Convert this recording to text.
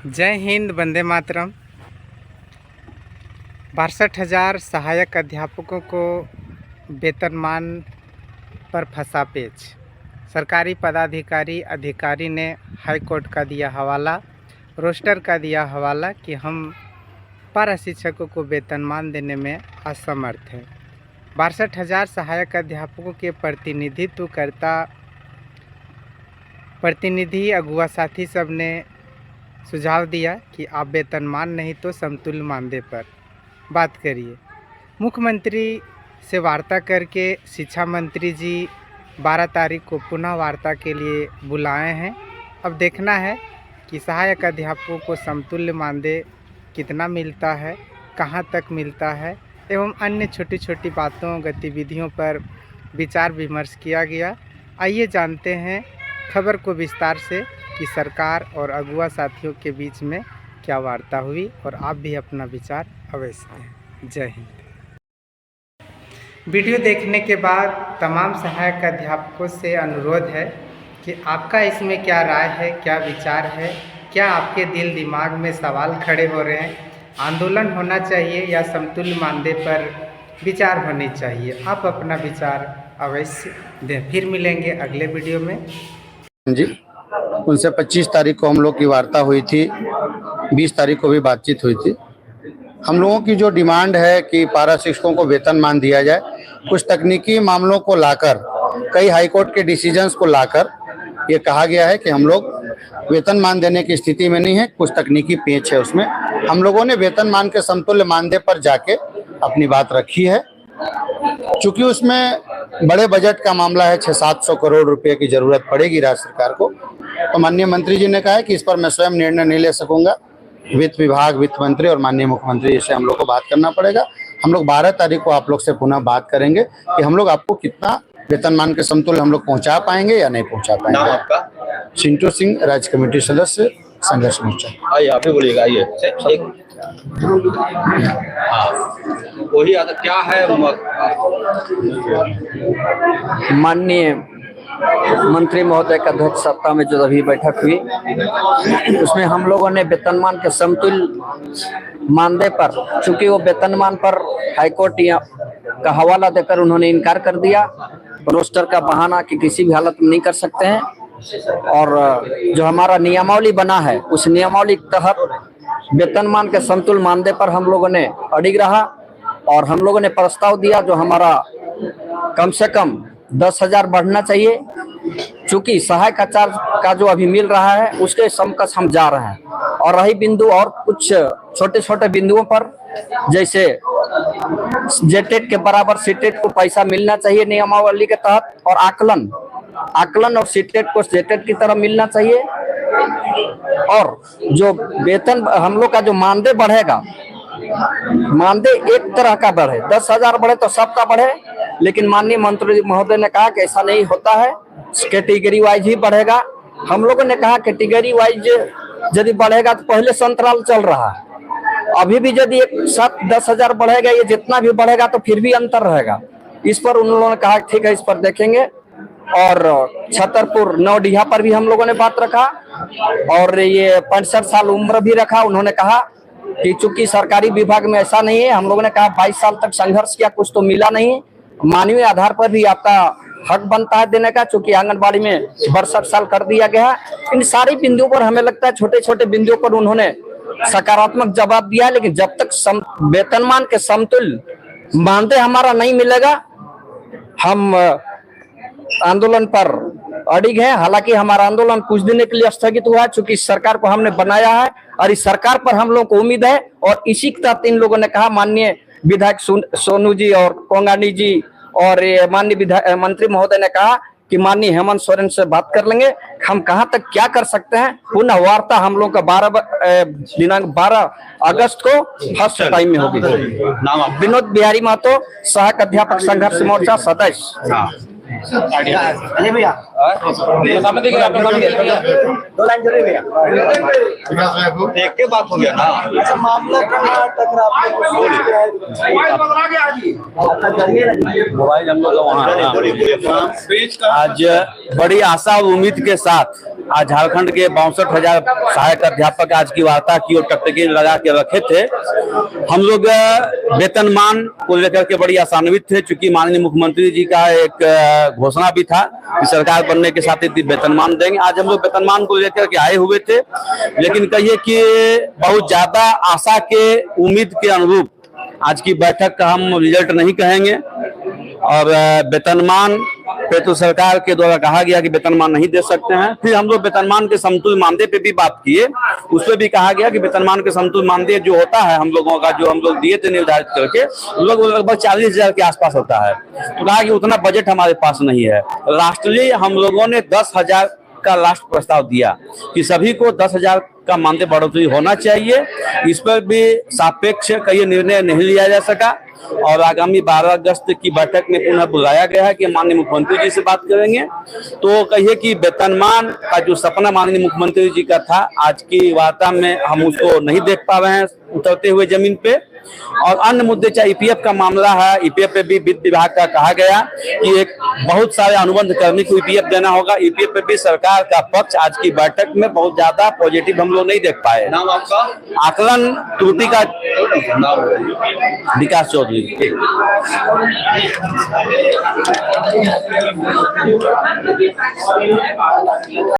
जय हिंद, वंदे मातरम। 62,000 सहायक अध्यापकों को वेतनमान पर फंसा पेच। सरकारी पदाधिकारी अधिकारी ने हाई कोर्ट का दिया हवाला, रोस्टर का दिया हवाला कि हम पारा शिक्षकों को वेतनमान देने में असमर्थ हैं। 62,000 सहायक अध्यापकों के प्रतिनिधि अगुआ साथी सब ने सुझाव दिया कि आप वेतनमान नहीं तो समतुल्य मानदेय पर बात करिए। मुख्यमंत्री से वार्ता करके शिक्षा मंत्री जी 12 तारीख को पुनः वार्ता के लिए बुलाए हैं। अब देखना है कि सहायक अध्यापकों को समतुल्य मानदेय कितना मिलता है, कहां तक मिलता है एवं अन्य छोटी छोटी बातों गतिविधियों पर विचार विमर्श किया गया। आइए जानते हैं खबर को विस्तार से कि सरकार और अगुआ साथियों के बीच में क्या वार्ता हुई, और आप भी अपना विचार अवश्य दें। जय हिंद। वीडियो देखने के बाद तमाम सहायक अध्यापकों से अनुरोध है कि आपका इसमें क्या राय है, क्या विचार है, क्या आपके दिल दिमाग में सवाल खड़े हो रहे हैं। आंदोलन होना चाहिए या समतुल्य मानदेय पर विचार होनी चाहिए। आप अपना विचार अवश्य दें। फिर मिलेंगे अगले वीडियो में जी। उनसे 25 तारीख को हम लोग की वार्ता हुई थी, 20 तारीख को भी बातचीत हुई थी। हम लोगों की जो डिमांड है कि पारा शिक्षकों को वेतनमान दिया जाए, कुछ तकनीकी मामलों को लाकर, कई हाईकोर्ट के डिसीजंस को लाकर ये कहा गया है कि हम लोग वेतनमान देने की स्थिति में नहीं है, कुछ तकनीकी पेच है उसमें। हम लोगों ने वेतनमान के समतुल्य मानदेय पर जाके अपनी बात रखी है। चूंकि उसमें बड़े बजट का मामला है, 600-700 करोड़ रुपए की जरूरत पड़ेगी राज्य सरकार को, तो माननीय मंत्री जी ने कहा है कि इस पर मैं स्वयं निर्णय नहीं ले सकूंगा। वित्त विभाग, वित्त मंत्री और माननीय मुख्यमंत्री से हम लोग को बात करना पड़ेगा। हम लोग 12 तारीख को आप लोग से पुनः बात करेंगे कि हम लोग आपको कितना वेतनमान के समतुल्य हम लोग पहुंचा पाएंगे या नहीं पहुंचा पाएंगे। नाम आपका? चिंटू सिंह, राज्य कमेटी सदस्य, संघर्ष मोर्चा। आइए आप ही बोलिएगा। आइए वही क्या है। माननीय मंत्री महोदय की अध्यक्षता में जो अभी बैठक हुई, उसमें हम लोगों ने वेतनमान के समतुल्य मानदेय पर, चूंकि वो वेतनमान पर हाईकोर्ट का हवाला देकर उन्होंने इनकार कर दिया, रोस्टर का बहाना कि किसी भी हालत में नहीं कर सकते हैं, और जो हमारा नियमावली बना है उस नियमावली के तहत वेतनमान के समतुल्य मानदेय पर हम लोगों ने अड़िग रहा, और हम लोगों ने प्रस्ताव दिया जो हमारा कम से कम 10,000 बढ़ना चाहिए। चूंकि सहायक आचार्य का जो अभी मिल रहा है उसके समकक्ष हम जा रहे हैं। और रही बिंदु और कुछ छोटे छोटे बिंदुओं पर, जैसे जेटेट के बराबर सीटेट को पैसा मिलना चाहिए नियमावली के तहत, और आकलन और सीटेट को जेटेट की तरह मिलना चाहिए। और जो वेतन हम लोग का जो मानदेय बढ़ेगा, मानदेय एक तरह का बढ़े, 10,000 बढ़े तो सबका बढ़े, लेकिन माननीय मंत्री महोदय ने कहा कि ऐसा नहीं होता है, कैटेगरी वाइज ही बढ़ेगा। हम लोगों ने कहा कैटेगरी वाइज यदि बढ़ेगा तो पहले से अंतराल चल रहा है, अभी भी यदि एक साथ 10,000 बढ़ेगा, ये जितना भी बढ़ेगा तो फिर भी अंतर रहेगा। इस पर उन लोगों ने कहा ठीक है, इस पर देखेंगे। और छतरपुर नौडीहा पर भी हम लोगों ने बात रखा, और ये 65 साल उम्र भी रखा। उन्होंने कहा कि चूंकि सरकारी विभाग में ऐसा नहीं है, हम लोगों ने कहा 22 साल तक संघर्ष किया, कुछ तो मिला नहीं, मानवीय आधार पर भी आपका हक बनता है देने का, चूंकि आंगनबाड़ी में 62 साल कर दिया गया। इन सारी बिंदुओं पर हमें लगता है, छोटे छोटे बिंदुओं पर उन्होंने सकारात्मक जवाब दिया, लेकिन जब तक वेतनमान के समतुल्य मानदेय हमारा नहीं मिलेगा, हम आंदोलन पर अड़िग है। हालांकि हमारा आंदोलन कुछ दिन के लिए स्थगित हुआ है, चूंकि सरकार को हमने बनाया है और इस सरकार पर हम लोगों को उम्मीद है। और इसी के तहत इन लोगों ने कहा, माननीय विधायक सोनू जी और कोंगानी जी और माननीय मंत्री महोदय ने कहा कि माननीय हेमंत सोरेन से बात कर लेंगे, हम कहां तक क्या कर सकते हैं। पुनः वार्ता हम लोग का दिनांक 12 अगस्त को फर्स्ट टाइम में होगी। विनोद बिहारी महतो, सहायक अध्यापक संघर्ष मोर्चा सदस्य। भैया देख के बात हो गया ना। अच्छा, मामला मोबाइल हम लोग वहाँ आज बड़ी आशा और उम्मीद के साथ आज झारखंड के 62,000 सहायक अध्यापक आज की वार्ता की और टकटकी लगा के रखे थे। हम लोग वेतनमान को लेकर के बड़ी आशान्वित थे, चूंकि माननीय मुख्यमंत्री जी का एक घोषणा भी था कि सरकार बनने के साथ ही वेतनमान देंगे। आज हम लोग वेतनमान को लेकर के आए हुए थे, लेकिन कहिए कि बहुत ज्यादा आशा के उम्मीद के अनुरूप आज की बैठक का हम रिजल्ट नहीं कहेंगे। और वेतनमान पे तो सरकार के द्वारा कहा गया कि वेतनमान नहीं दे सकते हैं। फिर हम लोग वेतनमान के समतुल्य मानदेय पे भी बात किए, उस पर भी कहा गया कि वेतनमान के समतुल्य मानदेय जो होता है हम लोगों का, जो हम लोग दिए थे निर्धारित करके, लगभग 40,000 के आसपास होता है। तो कहा कि उतना बजट हमारे पास नहीं है। राष्ट्रीय हम लोगों ने 10,000 का लास्ट प्रस्ताव दिया कि सभी को 10,000 का मानदेय बढ़ोतरी होना चाहिए। इस पर भी सापेक्ष कई निर्णय नहीं लिया जा सका और आगामी 12 अगस्त की बैठक में पुनः बुलाया गया है कि माननीय मुख्यमंत्री जी से बात करेंगे। तो कहिए कि वेतनमान का जो सपना माननीय मुख्यमंत्री जी का था, आज की वार्ता में हम उसको नहीं देख पा रहे हैं उतरते हुए जमीन पे। और अन्य मुद्दे चाहे ईपीएफ का मामला है, ईपीएफ पे भी वित्त विभाग का कहा गया कि एक बहुत सारे अनुबंध कर्मी को ईपीएफ देना होगा। ईपीएफ पे भी सरकार का पक्ष आज की बैठक में बहुत ज्यादा पॉजिटिव हम लोग नहीं देख पाए। नाम आपका? आकलन त्रुटि का नाम विकास चौधरी।